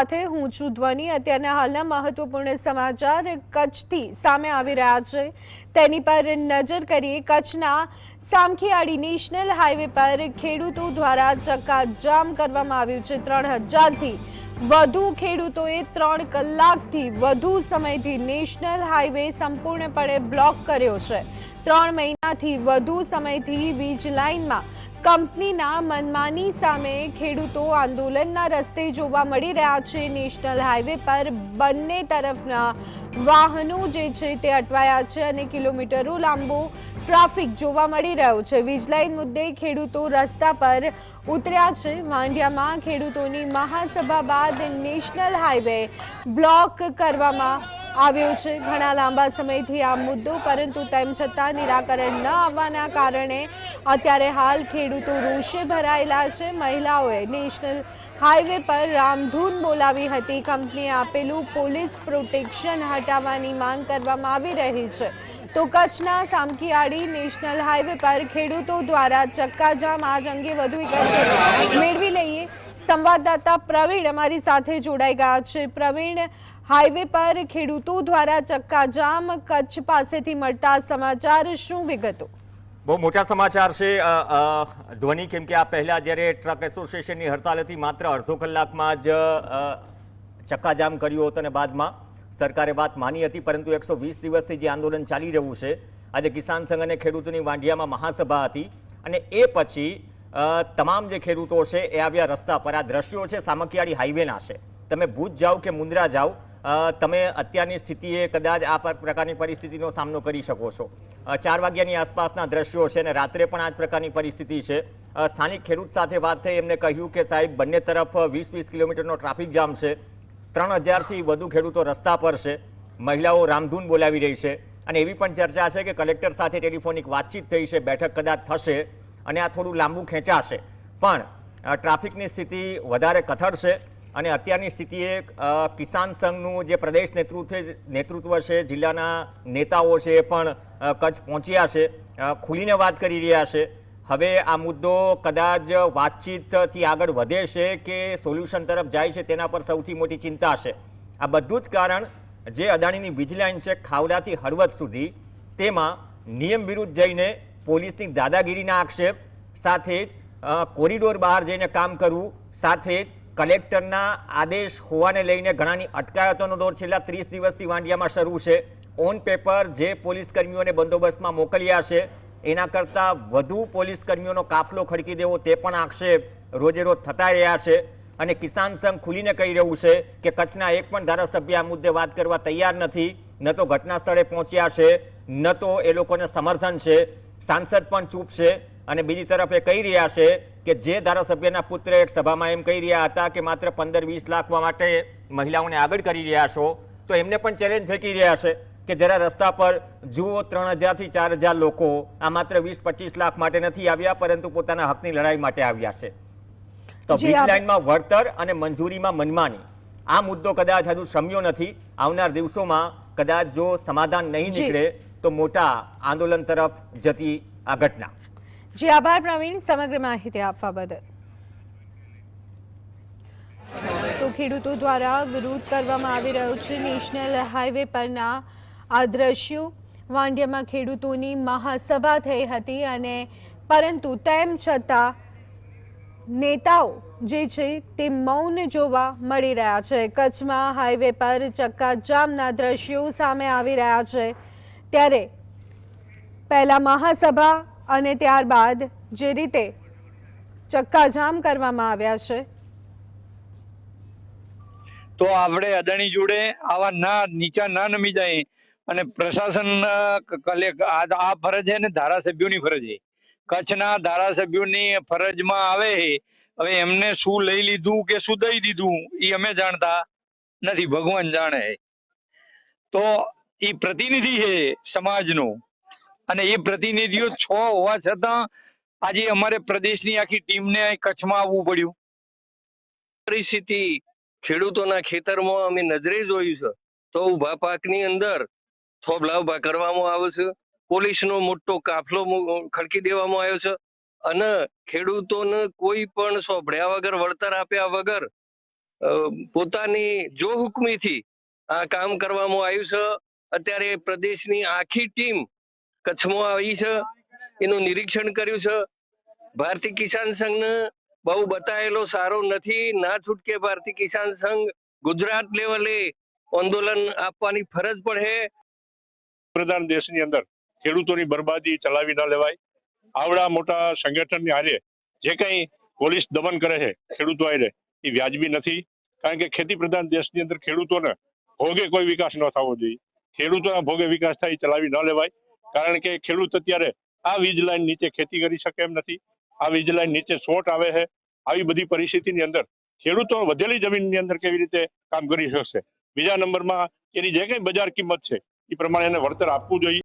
સાથે હું છું ધ્વનિ। અત્યારના હાલના મહત્વપૂર્ણ સમાચાર કચ્છથી સામે આવી રહ્યા છે, તેની પર નજર કરીએ। કચ્છના સામખિયાળી નેશનલ હાઈવે પર ખેડૂતો દ્વારા ચક્કાજામ કરવામાં આવ્યું છે। 3000થી વધુ ખેડૂતોએ 3 કલાકથી વધુ સમયથી નેશનલ હાઈવે સંપૂર્ણપણે બ્લોક કર્યો છે। 3 મહિનાથી વધુ સમયથી વીજ લાઇનમાં કંપનીના મનમાની સામે ખેડૂતો આંદોલનના રસ્તે જોવા મળી રહ્યા છે। નેશનલ હાઈવે પર બંને તરફના વાહનો જે છે તે અટવાયા છે અને કિલોમીટરો લાંબો ટ્રાફિક જોવા મળી રહ્યો છે। વીજ લાઇન મુદ્દે ખેડૂતો રસ્તા પર ઉતર્યા છે। વાંઢિયામાં ખેડૂતોની મહાસભા બાદ નેશનલ હાઈવે બ્લોક કરવામાં આવ્યો છે। ઘણા લાંબા સમયથી આ મુદ્દો, પરંતુ તેમ છતાં નિરાકરણ ન આવવાના કારણે અત્યારે હાલ ખેડૂતો રોષે ભરાયેલા છે। મહિલાઓએ નેશનલ હાઈવે પર રામધૂન બોલાવી હતી। કંપનીએ આપેલું પોલીસ પ્રોટેક્શન હટાવવાની માંગ કરવામાં આવી રહી છે। તો કચ્છના સામખિયાળી નેશનલ હાઈવે પર ખેડૂતો દ્વારા ચક્કાજામ, આજ અંગે વધુ વિગત મેળવી લઈએ। સંવાદદાતા પ્રવીણ અમારી સાથે જોડાઈ ગયા છે। પ્રવીણ, હાઈવે પર ખેડૂતો દ્વારા ચક્કાજામ, કચ્છ પાસેથી મળતા સમાચાર, શું વિગતો? બહુ મોટા સમાચાર છે ધ્વનિ, કેમ કે આ પહેલા જ્યારે ટ્રક એસોસિએશનની હડતાલ હતી માત્ર અડધો કલાકમાં જ ચક્કાજામ કર્યું હતું અને બાદમાં સરકારે વાત માની હતી, પરંતુ 120 દિવસથી જે આંદોલન ચાલી રહ્યું છે, આજે કિસાન સંઘ અને ખેડૂતોની વાંઢિયામાં મહાસભા હતી અને એ પછી તમામ જે ખેડૂતો છે એ આવ્યા રસ્તા પર। આ દ્રશ્યો છે સામખિયાળી હાઈવેના છે। તમે ભુજ જાઓ કે મુન્દ્રા જાઓ, તમે અત્યારની સ્થિતિએ કદાચ આ પ્રકારની પરિસ્થિતિનો સામનો કરી શકો છો। 4 વાગ્યાની આસપાસના દ્રશ્યો છે અને રાત્રે પણ આ જ પ્રકારની પરિસ્થિતિ છે। સ્થાનિક ખેડૂત સાથે વાત થઈ, એમને કહ્યું કે સાહેબ બંને તરફ 20-20 કિલોમીટરનો ટ્રાફિક જામ છે। 3000થી વધુ ખેડૂતો રસ્તા પર છે। મહિલાઓ રામધૂન બોલાવી રહી છે અને એવી પણ ચર્ચા છે કે કલેક્ટર સાથે ટેલિફોનિક વાતચીત થઈ છે, બેઠક કદાચ થશે અને આ થોડું લાંબુ ખેંચાશે, પણ ટ્રાફિકની સ્થિતિ વધારે કથળ છે। અને અત્યારની સ્થિતિએ કિસાન સંઘનું જે પ્રદેશ નેતૃત્વ છે, જિલ્લાના નેતાઓ છે, એ પણ કચ્છ પહોંચ્યા છે, ખુલીને વાત કરી રહ્યા છે। હવે આ મુદ્દો કદાચ વાતચીતથી આગળ વધે છે કે સોલ્યુશન તરફ જાય છે, તેના પર સૌથી મોટી ચિંતા છે। આ બધું જ કારણ જે અદાણીની વીજ લાઇન છે ખાવડાથી હળવદ સુધી, તેમાં નિયમ વિરુદ્ધ જઈને પોલીસની દાદાગીરીના આક્ષેપ સાથે જ કોરિડોર બહાર જઈને કામ કરવું, સાથે જ કલેક્ટરના આદેશ હોવાને લઈને ઘણાની અટકાયતોનો દોર છેલ્લા 30 દિવસથી વાંઢિયામાં શરૂ છે। ઓન પેપર જે પોલીસ કર્મીઓને બંદોબસ્તમાં મોકલ્યા છે એના કરતાં વધુ પોલીસ કર્મીઓનો કાફલો ખડકી દેવો, તે પણ આક્ષેપ રોજે રોજ થતા રહ્યા છે। અને કિસાન સંઘ ખુલીને કહી રહ્યું છે કે કચ્છના એક પણ ધારાસભ્ય આ મુદ્દે વાત કરવા તૈયાર નથી, ન તો ઘટના સ્થળે પહોંચ્યા છે, ન તો એ લોકોને સમર્થન છે। સાંસદ પણ ચૂપ છે અને બીજી તરફ એ કહી રહ્યા છે કે જે ધારાસભ્યના પુત્ર એક સભામાં એમ કહી રહ્યા હતા કે માત્ર 15-20 લાખ માટે મહિલાઓને આગળ કરી રહ્યા છો, તો એમને પણ ચેલેન્જ ફેંકી રહ્યા છે કે જરા રસ્તા પર જુઓ, 3000થી 4000 લોકો આ માત્ર 20-25 લાખ માટે નથી આવ્યા, પરંતુ પોતાના હકની લડાઈ માટે આવ્યા છે। તો વીજ લાઇનમાં વળતર અને મંજૂરીમાં મનમાની, આ મુદ્દો કદાચ હજુ શમ્યો નથી। આવનાર દિવસોમાં કદાચ જો સમાધાન નહીં નીકળે તો મોટા આંદોલન તરફ જતી આ ઘટના। જી આભાર પ્રવીણ, સમગ્ર માહિતી આપવા બદલ। તો ખેડૂતો દ્વારા વિરોધ કરવામાં આવી રહ્યો છે નેશનલ હાઈવે પરના આ દ્રશ્યો। વાંઢિયામાં ખેડૂતોની મહાસભા થઈ હતી અને પરંતુ તેમ છતાં નેતાઓ જે છે તે મૌન જોવા મળી રહ્યા છે। કચ્છમાં હાઈવે પર ચક્કાજામના દ્રશ્યો સામે આવી રહ્યા છે, ત્યારે પહેલા મહાસભા અને ત્યારબાદ જે રીતે ચક્કાજામ કરવામાં આવ્યા છે, તો આપણે અદાણી જોડે આવા નીચા ના નમી જાય અને પ્રશાસન આ ફરજ છે ને ધારાસભ્યોની ફરજ છે। કચ્છના ધારાસભ્યોની ફરજમાં આવે, હવે એમને શું લઈ લીધું કે શું દઈ દીધું એ અમે જાણતા નથી, ભગવાન જાણે। તો એ પ્રતિનિધિ છે સમાજનો અને એ પ્રતિનિધિઓ 6 હોવા છતાં આજે અમારે પ્રદેશની આખી ટીમને કચ્છમાં આવવું પડ્યું। પરિસ્થિતિ ખેડૂતોના ખેતરમાં અમે નજરે જોયું છે, તો ઉભા પાકની અંદર થોભલા ઉભા કરવામાં આવે છે, પોલીસનો મોટો કાફલો ખડકી દેવામાં આવ્યો છે અને ખેડૂતોને કોઈ પણ સોંભળ્યા વગર, વળતર આપ્યા વગર પોતાની જો હુકમીથી આ કામ કરવામાં આવ્યું છે. અત્યારે પ્રદેશની આખી ટીમ કચ્છમાં આવી છે, એનું નિરીક્ષણ કર્યું છે. ભારતીય કિસાન સંઘને બહુ બતાવેલો સારો નથી. ના છૂટકે ભારતીય કિસાન સંઘ ગુજરાત લેવલે આંદોલન આપવાની ફરજ પડે. પ્રધાન દેશની અંદર ખેડૂતોની બરબાદી ચલાવી ન લેવાય. આવડા મોટા સંગઠનની હારે જે કઈ પોલીસ દમન કરે છે ખેડૂતો હારે એ વ્યાજબી નથી. કારણ કે ખેતી પ્રધાન દેશની અંદર ખેડૂતોને ભોગે કોઈ વિકાસ ન થવો જોઈએ. ખેડૂતોના ભોગે વિકાસ થાય ચલાવી ન લેવાય. કારણ કે ખેડૂત અત્યારે આ વીજ લાઈન નીચે ખેતી કરી શકે એમ નથી. આ વીજ લાઈન નીચે શોર્ટ આવે છે. આવી બધી પરિસ્થિતિની અંદર ખેડૂતો વધેલી જમીનની અંદર કેવી રીતે કામ કરી શકશે? બીજા નંબરમાં એની જે કઈ બજાર કિંમત છે એ પ્રમાણે એને વળતર આપવું જોઈએ.